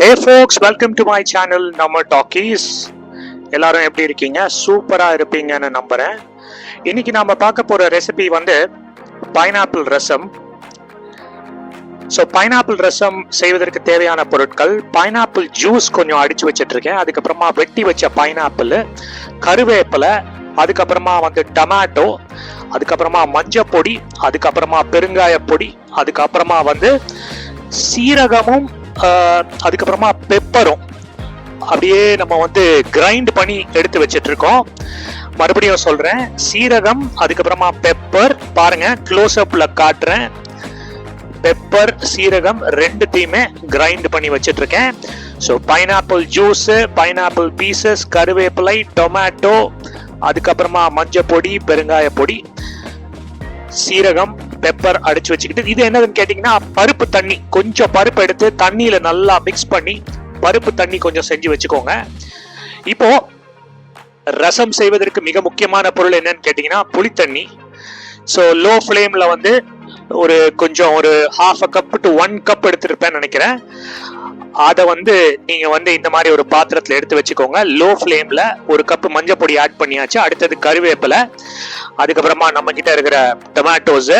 Hey folks, welcome to my channel நம்ம talkies. எல்லாரும் எப்படி இருக்கீங்க? சூப்பரா இருப்பீங்கன்னு நம்புறேன். இன்னைக்கு நாம பார்க்க போற ரெசிபி வந்து பைனாப்பிள் ரசம். ஸோ பைனாப்பிள் ரசம் செய்வதற்கு தேவையான பொருட்கள் பைனாப்பிள் ஜூஸ் கொஞ்சம் அடிச்சு வச்சிட்டு இருக்கேன். அதுக்கப்புறமா வெட்டி வச்ச பைனாப்பிள், கருவேப்பிலை, அதுக்கப்புறமா வந்து டொமேட்டோ, அதுக்கப்புறமா மஞ்சள் பொடி, அதுக்கப்புறமா பெருங்காய பொடி, அதுக்கப்புறமா வந்து சீரகமும் அதுக்கப்புறமா பெப்பரும் அப்படியே நம்ம வந்து கிரைண்ட் பண்ணி எடுத்து வச்சிட்டு இருக்கோம். மறுபடியும் சொல்றேன், சீரகம் அதுக்கப்புறமா பெப்பர், பாருங்க க்ளோஸ் அப்ல காட்டுறேன். பெப்பர் சீரகம் ரெண்டுத்தையுமே கிரைண்ட் பண்ணி வச்சிட்டு இருக்கேன். So pineapple juice, pineapple pieces, கருவேப்பிலை, டொமேட்டோ, அதுக்கப்புறமா மஞ்சள் பொடி, பெருங்காய பொடி, சீரகம், பெப்பர் அடிச்சு வச்சுக்கிட்டு, இது என்னதுன்னு கேட்டீங்கன்னா பருப்பு தண்ணி. கொஞ்சம் பருப்பு எடுத்து தண்ணியில நல்லா மிக்ஸ் பண்ணி பருப்பு தண்ணி கொஞ்சம் செஞ்சு வச்சுக்கோங்க. இப்போ ரசம் செய்வதற்கு மிக முக்கியமான பொருள் என்னன்னு கேட்டீங்கன்னா புளித்தண்ணி. ஸோ லோ ஃப்ளேம்ல வந்து ஒரு கொஞ்சம் ஒரு ½ கப் டு 1 கப் எடுத்துருப்பேன்னு நினைக்கிறேன். அதை வந்து நீங்க வந்து இந்த மாதிரி ஒரு பாத்திரத்துல எடுத்து வச்சுக்கோங்க. லோ ஃப்ளேம்ல 1 கப் மஞ்சள் பொடி ஆட் பண்ணியாச்சு. அடுத்தது கருவேப்பிலை, அதுக்கப்புறமா நம்ம கிட்ட இருக்கிற டொமேட்டோஸ்.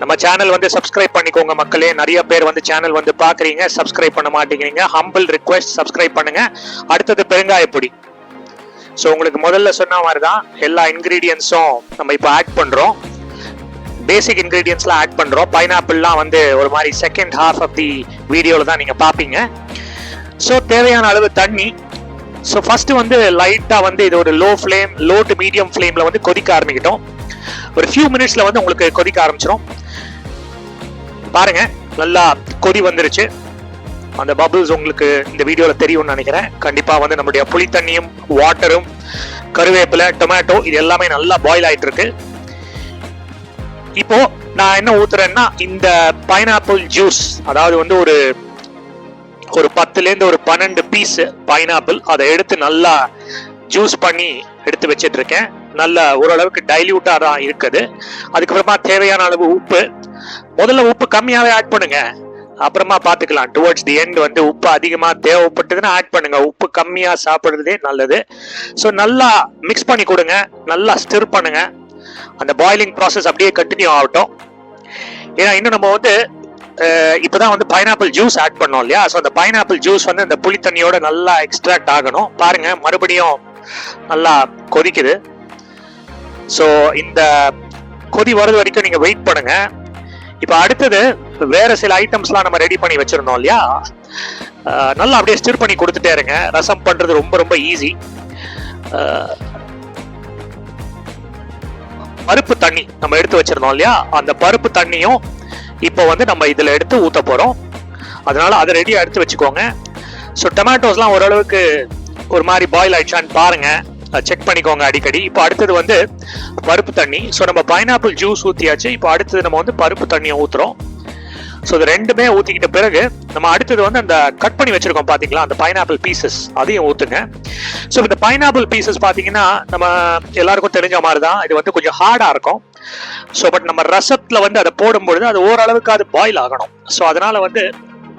நம்ம சேனல் வந்து சப்ஸ்கிரைப் பண்ணிக்கோங்க மக்களே. நிறைய பேர் வந்து சேனல் வந்து பாக்குறீங்க, சப்ஸ்கிரைப் பண்ண மாட்டேங்கிறீங்க. ஹம்பிள் ரிக்வெஸ்ட், சப்ஸ்கிரைப் பண்ணுங்க. அடுத்தது பெருங்காய பொடி. ஸோ உங்களுக்கு முதல்ல சொன்ன மாதிரி தான் எல்லா இன்கிரீடியன்ஸும் நம்ம இப்போ ஆட் பண்றோம். பேசிக் இன்கிரீடியன்ஸ்லாம் ஆட் பண்றோம். பைனாப்பிள்லாம் வந்து ஒரு மாதிரி செகண்ட் ஹாஃப் ஆஃப் தி வீடியோல தான் நீங்க பாப்பீங்க. ஸோ தேவையான அளவு தண்ணி. ஸோ ஃபர்ஸ்ட் வந்து லைட்டா வந்து இது ஒரு லோ டு மீடியம் ஃப்ளேம்ல வந்து கொதிக்க ஆரம்பிக்கிட்டோம். ஒரு ஃபியூ மினிட்ஸ்ல வந்து உங்களுக்கு கொதிக்க ஆரம்பிச்சிடும். பாருங்க நல்லா கொதி வந்துருச்சு. அந்த பபிள்ஸ் உங்களுக்கு இந்த வீடியோல தெரியும்னு நினைக்கிறேன். கண்டிப்பா வந்து நம்மளுடைய புளி தண்ணியும் வாட்டரும் கருவேப்பிலை டொமேட்டோ இது எல்லாமே நல்லா பாயில் ஆயிட்டு இருக்கு. இப்போ நான் என்ன ஊத்துறேன்னா இந்த பைனாப்பிள் ஜூஸ், அதாவது வந்து ஒரு 10ல இருந்து ஒரு 12 பீஸ் பைனாப்பிள், அதை எடுத்து நல்லா ஜூஸ் பண்ணி எடுத்து வச்சிட்டு இருக்கேன். நல்ல ஓரளவுக்கு டைல்யூட்டா தான் இருக்குது. அதுக்கப்புறமா தேவையான அளவு உப்பு. முதல்ல உப்பு கம்மியாவே ஆட் பண்ணுங்க, அப்புறமா பாத்துக்கலாம். டுவர்ட்ஸ் தி எண்ட் வந்து உப்பு அதிகமா தேவைப்பட்டதுன்னா ஆட் பண்ணுங்க. உப்பு கம்மியா சாப்பிடுறதே நல்லது. ஸோ நல்லா மிக்ஸ் பண்ணி கொடுங்க, நல்லா ஸ்டிர் பண்ணுங்க. அந்த பாயிலிங் ப்ராசஸ் அப்படியே கண்டினியூ ஆகட்டும். ஏன்னா இன்னும் நம்ம வந்து இப்பதான் வந்து பைனாப்பிள் ஜூஸ் ஆட் பண்ணோம் இல்லையா? ஸோ அந்த பைனாப்பிள் ஜூஸ் வந்து அந்த புளி தண்ணியோட நல்லா எக்ஸ்ட்ராக்ட் ஆகணும். பாருங்க மறுபடியும் நல்லா கொதிக்குது. ஸோ இந்த கொதி வர்றது வரைக்கும் நீங்க வெயிட் பண்ணுங்க. இப்போ அடுத்தது வேற சில ஐட்டம்ஸ்லாம் நம்ம ரெடி பண்ணி வச்சிருந்தோம் இல்லையா? நல்லா அப்படியே ஸ்டிர் பண்ணி கொடுத்துட்டே இருங்க. ரசம் பண்றது ரொம்ப ரொம்ப ஈஸி. பருப்பு தண்ணி நம்ம எடுத்து வச்சிருந்தோம் இல்லையா? அந்த பருப்பு தண்ணியும் இப்போ வந்து நம்ம இதுல எடுத்து ஊத்த போறோம். அதனால அதை ரெடியா எடுத்து வச்சுக்கோங்க. ஸோ டொமேட்டோஸ்லாம் ஓரளவுக்கு ஒரு மாதிரி பாயில் ஆயிடுச்சான்னு பாருங்க, செக் பண்ணிக்கோங்க அடிக்கடி. இப்போ அடுத்தது வந்து பருப்பு தண்ணி. ஸோ நம்ம பைனாப்பிள் ஜூஸ் ஊற்றியாச்சு. இப்போ அடுத்தது நம்ம வந்து பருப்பு தண்ணியை ஊற்றுறோம். ஸோ இது ரெண்டுமே ஊற்றிக்கிட்ட பிறகு நம்ம அடுத்தது வந்து அந்த கட் பண்ணி வச்சிருக்கோம் பார்த்தீங்களா, அந்த பைனாப்பிள் பீசஸ், அதையும் ஊற்றுங்க. ஸோ இந்த பைனாப்பிள் பீசஸ் பார்த்தீங்கன்னா நம்ம எல்லாருக்கும் தெரிஞ்ச மாதிரி தான், இது வந்து கொஞ்சம் ஹார்டாக இருக்கும். ஸோ பட் நம்ம ரசத்தில் வந்து அதை போடும்பொழுது அது ஓரளவுக்கு அது பாயில் ஆகணும். ஸோ அதனால வந்து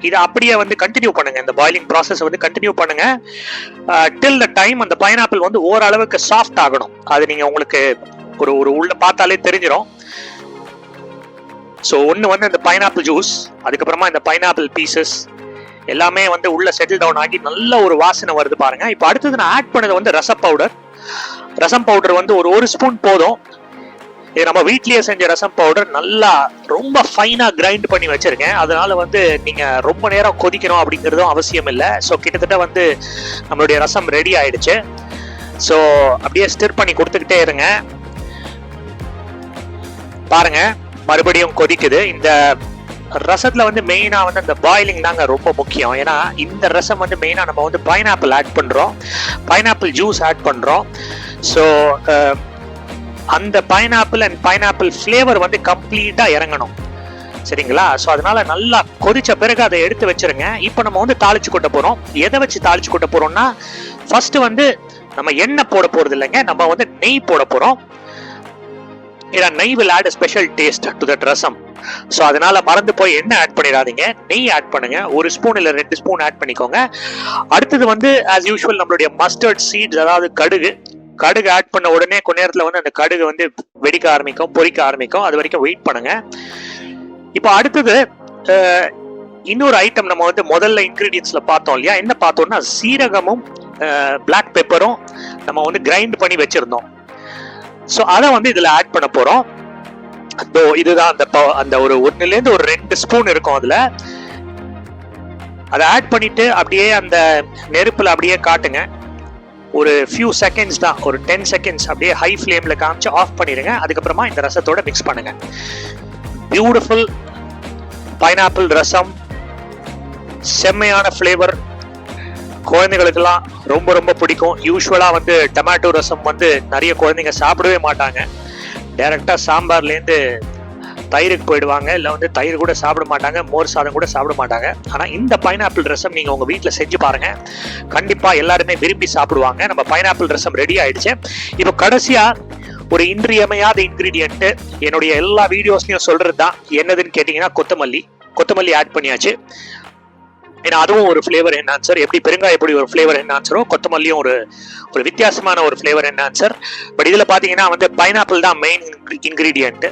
இதை அப்படியே வந்து கண்டினியூ பண்ணுங்க. இந்த பாயிலிங் ப்ராசஸ் வந்து கண்டினியூ பண்ணுங்க டில் த டைம் அந்த பைனாப்பிள் வந்து ஓரளவுக்கு சாஃப்ட் ஆகணும். அது நீங்க உங்களுக்கு ஒரு உள்ள பார்த்தாலே தெரிஞ்சிடும். ஸோ ஒன்று வந்து இந்த பைனாப்பிள் ஜூஸ், அதுக்கப்புறமா இந்த பைனாப்பிள் பீசஸ் எல்லாமே வந்து உள்ள செட்டில் டவுன் ஆகி நல்ல ஒரு வாசனை வருது பாருங்க. இப்போ அடுத்தது நான் ஆட் பண்ணது வந்து ரசம் பவுடர். ரசம் பவுடர் வந்து ஒரு ஸ்பூன் போதும். இது நம்ம வீட்லயே செஞ்ச ரசம் பவுடர், நல்லா ரொம்ப ஃபைனா கிரைண்ட் பண்ணி வச்சிருக்கேன். அதனால வந்து நீங்க ரொம்ப நேரம் கொதிக்கணும் அப்படிங்கிறதும் அவசியம் இல்லை. ஸோ கிட்டத்தட்ட வந்து நம்மளுடைய ரசம் ரெடி ஆயிடுச்சு. ஸோ அப்படியே ஸ்டிர் பண்ணி கொடுத்துக்கிட்டே இருங்க. பாருங்க மறுபடியும் கொதிக்குது. இந்த ரசத்துல வந்து மெயினா வந்து அந்த பாயிலிங் தாங்க ரொம்ப முக்கியம். ஏன்னா இந்த ரசம் வந்து மெயினா நம்ம வந்து பைனாப்பிள் ஆட் பண்றோம், பைனாப்பிள் ஜூஸ் ஆட் பண்றோம். ஸோ அந்த பைனாப்பிள் அண்ட் பைனாப்பிள் ஃப்ளேவர் வந்து கம்ப்ளீட்டா இறங்கணும், சரிங்களா? ஸோ அதனால நல்லா கொதிச்ச பிறகு அதை எடுத்து வச்சிருங்க. இப்போ நம்ம வந்து தாளிச்சு கொட்ட போறோம். எதை வச்சு தாளிச்சு கொட்ட போறோம்னா, ஃபர்ஸ்ட் வந்து நம்ம எண்ணெய் போட போறது இல்லைங்க, நம்ம வந்து நெய் போட போறோம். ஏன்னா நெய் will add a special taste to that rasam. So அதனால மறந்து போய் எண்ணெய் ஆட் பண்ணிடாதீங்க, நெய் ஆட் பண்ணுங்க. 1 ஸ்பூன் இல்லை 2 ஸ்பூன் ஆட் பண்ணிக்கோங்க. அடுத்தது வந்து ஆஸ் யூஷுவல் நம்மளுடைய மஸ்டர்ட் சீட்ஸ், அதாவது கடுகு ஆட் பண்ண உடனே கொஞ்ச நேரத்தில் வந்து அந்த கடுகு வந்து வெடிக்க ஆரம்பிக்கும், பொரிக்க ஆரம்பிக்கும். அது வரைக்கும் வெயிட் பண்ணுங்க. இப்போ அடுத்தது இன்னொரு ஐட்டம் நம்ம வந்து முதல்ல இன்கிரீடியன்ஸ்ல பார்த்தோம் இல்லையா, என்ன பார்த்தோம்னா சீரகமும் பிளாக் பெப்பரும் நம்ம வந்து கிரைண்ட் பண்ணி வச்சிருந்தோம். ஸோ அதை வந்து இதுல ஆட் பண்ண போறோம். இதுதான் அந்த ஒரு 1லேருந்து ஒரு 2 ஸ்பூன் இருக்கும் அதுல. அதை ஆட் பண்ணிட்டு அப்படியே அந்த நெருப்புல அப்படியே காட்டுங்க. ஒரு ஃபியூ செகண்ட்ஸ் தான், ஒரு 10 செகண்ட்ஸ் அப்படியே ஹை ஃப்ளேம்ல காமிச்சு ஆஃப் பண்ணிடுங்க. அதுக்கப்புறமா இந்த ரசத்தோட மிக்ஸ் பண்ணுங்க. பியூட்டிஃபுல் பைனாப்பிள் ரசம், செம்மையான ஃப்ளேவர், குழந்தைகளுக்கெல்லாம் ரொம்ப ரொம்ப பிடிக்கும். யூஸ்வலா வந்து டொமேட்டோ ரசம் வந்து நிறைய குழந்தைங்க சாப்பிடவே மாட்டாங்க. டைரக்டா சாம்பார்லேருந்து தயிருக்கு போயிடுவாங்க, இல்லை வந்து தயிர் கூட சாப்பிட மாட்டாங்க, மோர் சாதம் கூட சாப்பிட மாட்டாங்க. ஆனால் இந்த பைனாப்பிள் ரசம் நீங்கள் உங்கள் வீட்டில் செஞ்சு பாருங்க, கண்டிப்பாக எல்லாருமே விரும்பி சாப்பிடுவாங்க. நம்ம பைனாப்பிள் ரசம் ரெடி ஆயிடுச்சு. இப்போ கடைசியாக ஒரு இன்றியமையாத இன்கிரீடியன்ட், என்னுடைய எல்லா வீடியோஸ்லையும் சொல்றது தான், என்னதுன்னு கேட்டிங்கன்னா கொத்தமல்லி ஆட் பண்ணியாச்சு. ஏன்னா அதுவும் ஒரு ஃப்ளேவர் என்ஹான்சர். எப்படி பெருங்காயம் எப்படி ஒரு ஃப்ளேவர் என்ஹான்சரோ, கொத்தமல்லியும் ஒரு வித்தியாசமான ஒரு ஃப்ளேவர் என்ஹான்சர். பட் இதில் பார்த்தீங்கன்னா வந்து பைனாப்பிள் தான் மெயின் இன்கிரீடியன்ட்.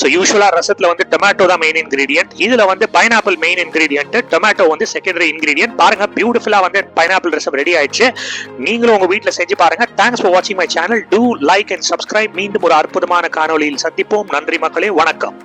ஸோ யூஸ்வலாக ரசத்தில் வந்து டொமேட்டோ தான் மெயின் இன்கிரீடியன்ட், இதில் வந்து பைனாப்பிள் மெயின் இன்கிரீடியன்ட், டொமேட்டோ வந்து செகண்டரி இன்கிரீடியன்ட். பாருங்க, பியூட்டிஃபுல்லாக வந்து பைனாப்பிள் ரசம் ரெடி ஆயிடுச்சு. நீங்களும் உங்கள் வீட்டில் செஞ்சு பாருங்க. தேங்க்ஸ் ஃபார் வாட்சிங் my channel. Do like and subscribe. மீண்டும் ஒரு அற்புதமான காணொலியில் சந்திப்போம். நன்றி மக்களே, வணக்கம்.